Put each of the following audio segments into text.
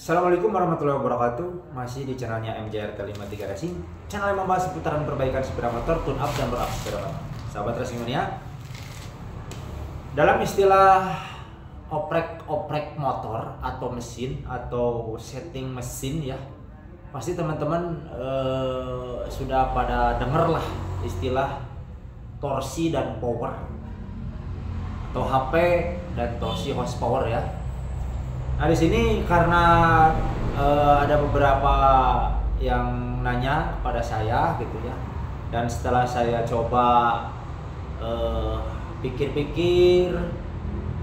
Assalamualaikum warahmatullahi wabarakatuh. Masih di channelnya MJRT 53 Racing, channel yang membahas seputaran perbaikan sepeda motor, tune up dan berup sepeda motor. Sahabat Racing Mania, dalam istilah oprek-oprek motor atau mesin atau setting mesin ya, pasti teman-teman sudah pada denger lah istilah torsi dan power atau HP dan torsi horsepower ya. Nah di sini karena ada beberapa yang nanya pada saya gitu ya, dan setelah saya coba pikir-pikir,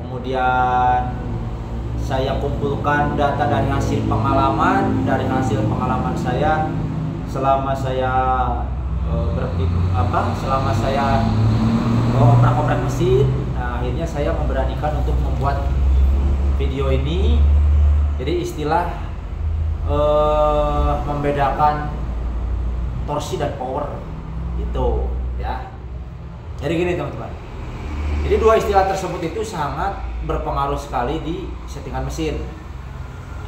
kemudian saya kumpulkan data dari hasil pengalaman saya selama saya selama saya oprak-oprak mesin. Nah akhirnya saya memberanikan untuk membuat video ini. Jadi istilah membedakan torsi dan power itu ya. Jadi gini teman-teman, jadi dua istilah tersebut itu sangat berpengaruh sekali di settingan mesin.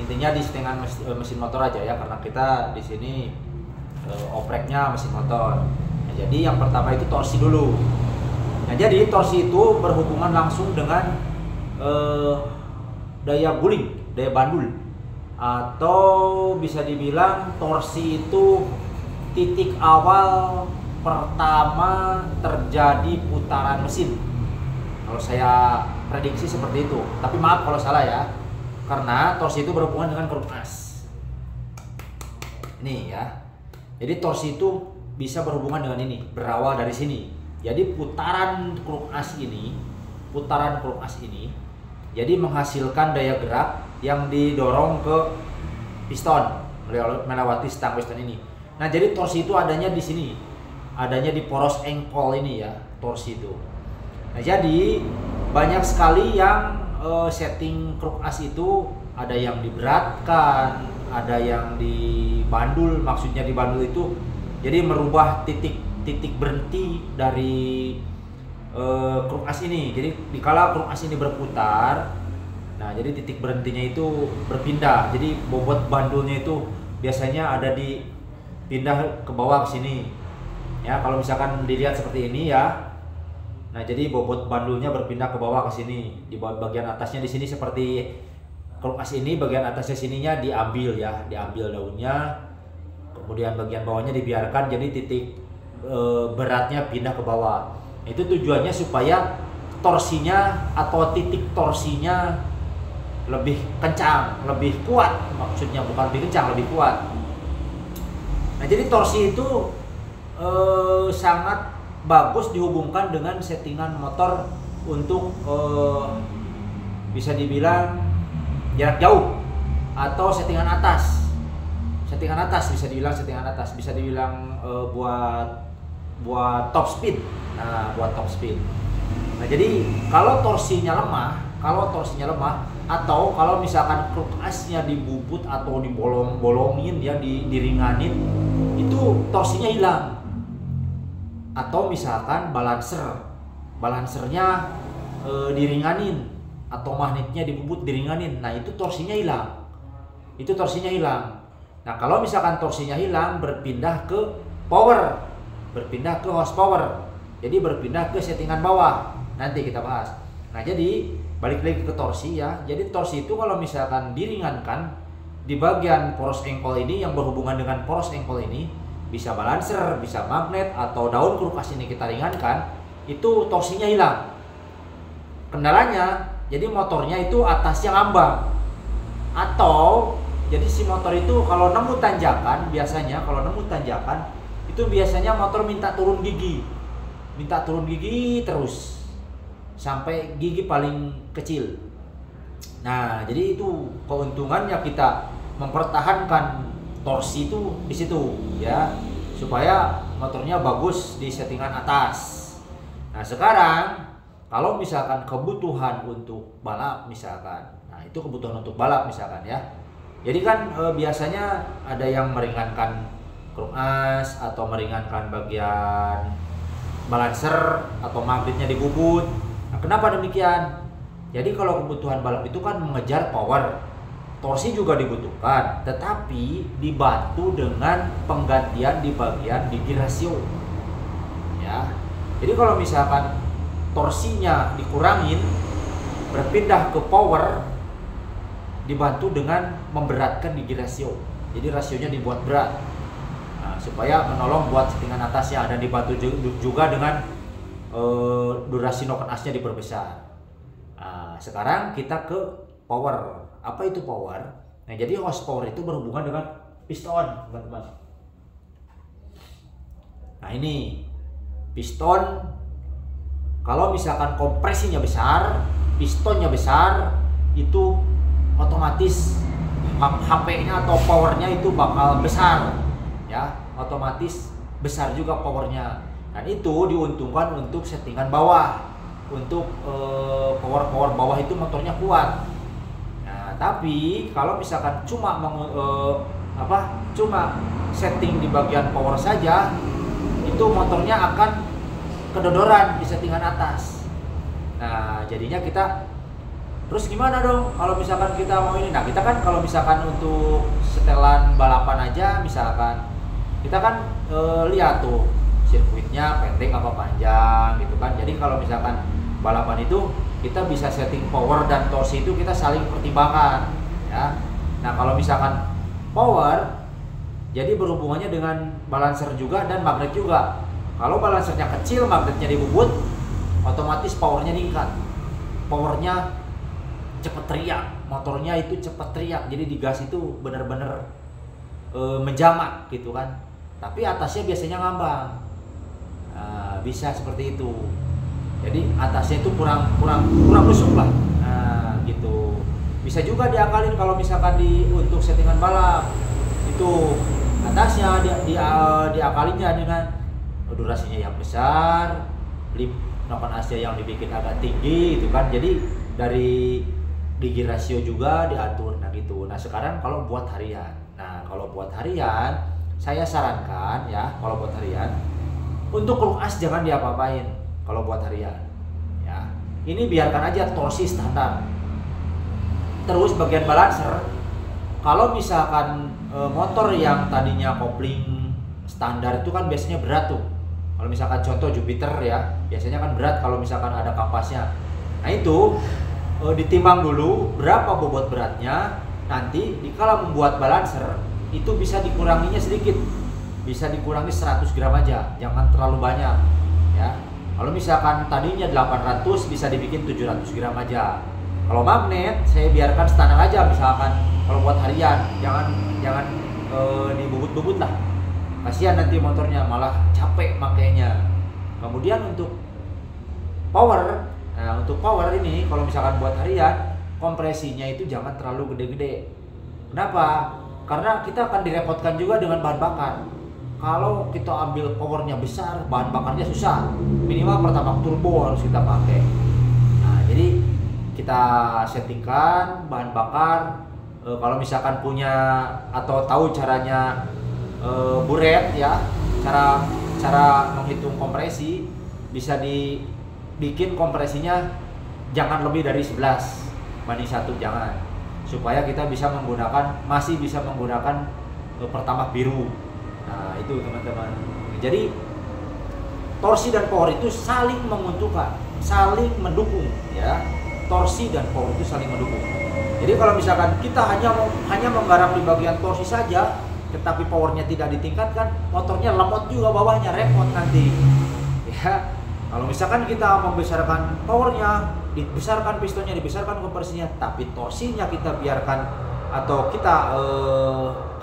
Intinya di settingan mesin motor aja ya, karena kita di sini opreknya mesin motor. Nah, jadi yang pertama itu torsi dulu. Nah jadi torsi itu berhubungan langsung dengan daya guling, daya bandul, atau bisa dibilang torsi itu titik awal pertama terjadi putaran mesin. Kalau saya prediksi seperti itu, tapi maaf kalau salah ya, karena torsi itu berhubungan dengan keruk as. Ini ya, jadi torsi itu bisa berhubungan dengan ini, berawal dari sini. Jadi putaran keruk as ini, jadi menghasilkan daya gerak yang didorong ke piston melewati stang piston ini. Nah, jadi torsi itu adanya di sini, adanya di poros engkol ini ya, torsi itu. Nah, jadi banyak sekali yang setting kruk as itu ada yang diberatkan, ada yang dibandul. Maksudnya dibandul itu jadi merubah titik berhenti dari kruk as ini. Jadi dikala kruk as ini berputar, nah jadi titik berhentinya itu berpindah. Jadi bobot bandulnya itu biasanya ada di pindah ke bawah ke sini. Ya, kalau misalkan dilihat seperti ini ya. Nah, jadi bobot bandulnya berpindah ke bawah ke sini. Di bagian atasnya di sini seperti kruk as ini, bagian atasnya sininya diambil ya, diambil daunnya. Kemudian bagian bawahnya dibiarkan, jadi titik beratnya pindah ke bawah. Itu tujuannya supaya torsinya atau titik torsinya lebih kencang, lebih kuat. Maksudnya bukan lebih kencang, lebih kuat. Nah jadi torsi itu sangat bagus dihubungkan dengan settingan motor untuk bisa dibilang jarak jauh atau settingan atas. Settingan atas bisa dibilang settingan atas, bisa dibilang buat top speed. Nah, buat top speed. Nah, jadi kalau torsinya lemah atau kalau misalkan kruk asnya dibubut atau dibolong-bolongin ya, diringanin, itu torsinya hilang. Atau misalkan balancernya diringanin atau magnetnya dibubut diringanin, nah itu torsinya hilang. Nah, kalau misalkan torsinya hilang, berpindah ke power, berpindah ke horsepower. Jadi berpindah ke settingan bawah. Nanti kita bahas. Nah, jadi balik lagi ke torsi ya. Jadi torsi itu kalau misalkan diringankan di bagian poros engkol ini yang berhubungan dengan poros engkol ini, bisa balancer, bisa magnet atau daun kruk as ini kita ringankan, itu torsinya hilang. Kendalanya, jadi motornya itu atasnya ngambang. Atau jadi si motor itu kalau nemu tanjakan, itu biasanya motor minta turun gigi terus sampai gigi paling kecil. Nah, jadi itu keuntungannya kita mempertahankan torsi itu di situ ya, supaya motornya bagus di settingan atas. Nah, sekarang kalau misalkan kebutuhan untuk balap misalkan, nah itu kebutuhan untuk balap misalkan ya. Jadi kan biasanya ada yang meringankan kruk as atau meringankan bagian balancer atau magnetnya dibubut. Nah, kenapa demikian? Jadi kalau kebutuhan balap itu kan mengejar power, torsi juga dibutuhkan, tetapi dibantu dengan penggantian di bagian gigi rasio. Ya. Jadi kalau misalkan torsinya dikurangin, berpindah ke power, dibantu dengan memberatkan gigi rasio. Jadi rasionya dibuat berat. Nah, supaya menolong buat settingan atasnya, dan dibantu juga dengan durasi knock asnya diperbesar. Nah, sekarang kita ke power. Apa itu power? Nah, jadi horsepower itu berhubungan dengan piston, teman-teman. Nah, ini piston, kalau misalkan kompresinya besar, pistonnya besar, itu otomatis HP-nya atau powernya itu bakal besar, ya, otomatis besar juga powernya. Dan itu diuntungkan untuk settingan bawah, untuk power bawah itu motornya kuat. Tapi kalau misalkan cuma setting di bagian power saja, itu motornya akan kedodoran di settingan atas. Nah, jadinya kita terus gimana dong kalau misalkan kita mau ini? Nah, kita kan kalau misalkan untuk setelan balapan aja, misalkan kita kan lihat tuh sirkuitnya pendek apa panjang gitu kan. Jadi kalau misalkan balapan itu kita bisa setting power dan torsi itu kita saling pertimbangkan, ya. Nah, kalau misalkan power, jadi berhubungannya dengan balancer juga dan magnet juga. Kalau balancernya kecil, magnetnya dibubut, otomatis powernya meningkat. Powernya cepet teriak, motornya itu cepet teriak. Jadi di gas itu benar-benar menjamak gitu kan. Tapi atasnya biasanya ngambang. Nah, bisa seperti itu. Jadi atasnya itu kurang lusuk lah, nah gitu. Bisa juga diakalin kalau misalkan untuk settingan balap itu atasnya diakalinnya dengan durasinya yang besar, knock asnya yang dibikin agak tinggi gitu kan. Jadi dari gigi rasio juga diatur, nah gitu. Nah sekarang kalau buat harian, saya sarankan ya, kalau buat harian untuk knock as jangan diapa-apain. Kalau buat harian, ya, ini biarkan aja torsi standar. Terus bagian balancer, kalau misalkan motor yang tadinya kopling standar itu kan biasanya berat tuh. Kalau misalkan contoh Jupiter ya, biasanya kan berat kalau misalkan ada kapasnya. Nah itu ditimbang dulu berapa bobot beratnya. Nanti dikala membuat balancer itu bisa dikuranginya sedikit, bisa dikurangi 100 gram aja, jangan terlalu banyak, ya. Kalau misalkan tadinya 800 bisa dibikin 700 gram aja. Kalau magnet saya biarkan standar aja, misalkan kalau buat harian jangan dibubut-bubut lah. Kasihan nanti motornya malah capek makainya. Kemudian untuk power, nah untuk power ini kalau misalkan buat harian, kompresinya itu jangan terlalu gede-gede. Kenapa? Karena kita akan direpotkan juga dengan bahan bakar. Kalau kita ambil powernya besar, bahan bakarnya susah. Minimal pertama turbo harus kita pakai. Nah, jadi kita settingkan bahan bakar. Kalau misalkan punya atau tahu caranya buret ya, cara menghitung kompresi, bisa dibikin kompresinya jangan lebih dari 11 banding 1, jangan. Supaya kita masih bisa menggunakan pertamax biru. Nah itu teman-teman. Jadi torsi dan power itu saling menguntungkan, saling mendukung ya. Torsi dan power itu saling mendukung. Jadi kalau misalkan kita hanya menggarap di bagian torsi saja, tetapi powernya tidak ditingkatkan, motornya lemot juga bawahnya, repot nanti. Ya. Kalau misalkan kita membesarkan powernya, dibesarkan pistonnya, dibesarkan kompresinya, tapi torsinya kita biarkan atau kita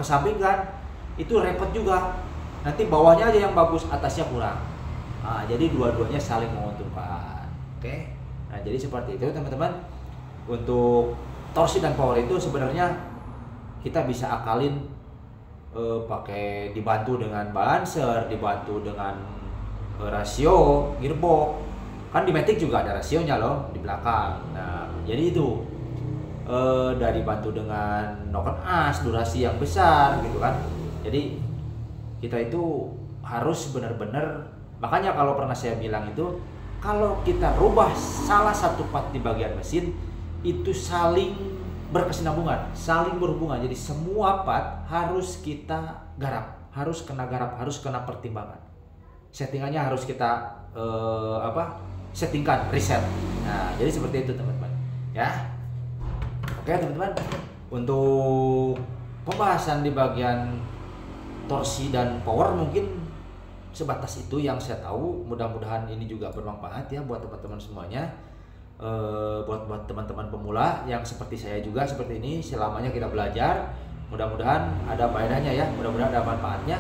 kesampingkan, itu repot juga. Nanti bawahnya aja yang bagus, atasnya kurang. Nah, jadi dua-duanya saling menguntungkan. Oke. Nah, jadi seperti itu teman-teman. Untuk torsi dan power itu sebenarnya kita bisa akalin pakai dibantu dengan balancer, dibantu dengan rasio gearbox. Kan di Matic juga ada rasionya loh di belakang. Nah, jadi itu dari bantu dengan knock as, durasi yang besar gitu kan. Jadi kita itu harus benar-benar, makanya kalau pernah saya bilang itu, kalau kita rubah salah satu part di bagian mesin itu saling berkesinambungan, saling berhubungan. Jadi semua part harus kita garap, harus kena garap, harus kena pertimbangan. Settingannya harus kita settingkan, riset. Nah, jadi seperti itu teman-teman. Ya, oke teman-teman. Untuk pembahasan di bagian torsi dan power mungkin sebatas itu yang saya tahu. Mudah-mudahan ini juga bermanfaat ya buat teman-teman semuanya. Buat teman-teman pemula yang seperti saya juga seperti ini, selamanya kita belajar. Mudah-mudahan ada faedahnya ya, mudah-mudahan ada manfaatnya.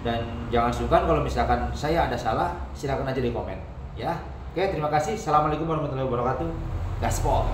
Dan jangan sungkan kalau misalkan saya ada salah, silakan aja di komen ya. Oke, terima kasih. Assalamualaikum warahmatullahi wabarakatuh. Gaspol.